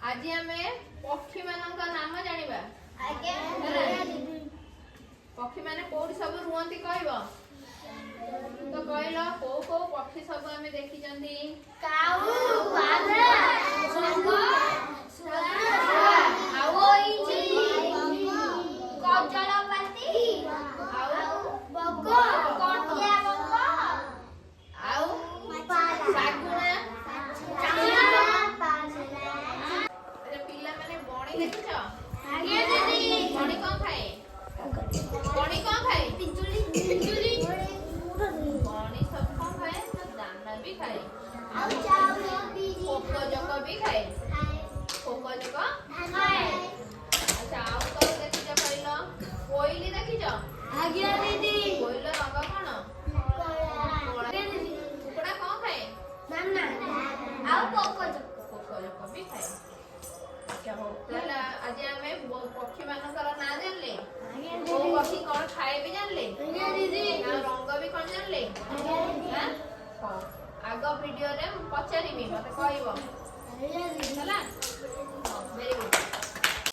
आज आमे पक्षी मानक नाम जानिबा। पक्षी माने कोठी सब रुहंती कहबो तो कहलो को पक्षी सब आमे देखि चंदी काऊ बादरा सुगा आवोइची कजलपति आउ बको कोटिया बको आउ सागुना चांगला अरे पिल्ला माने बणी देखिछो आगे दीदी बणी कोन खाए पिंजुली बणी सब कोन खाए तो दाना भी खाए आउ चावल भी पोको भी खाए पोको खाए। अच्छा आउ तो देखिछो कहलो कोइली देखिछो आगे दीदी कोइलो रंग कोन कोला दीदी कुकुड़ा कोन खाए नाना आउ पोको भी खाए। अच्छा हो ताला आज आमे पक्षी मानकर ना जानले वो पक्षी कौन खाए भी जानले दीदी ना रंग भी कौन जानले हां हो आगो वीडियो रे पचारिबी मते कहइबो दीदी होला।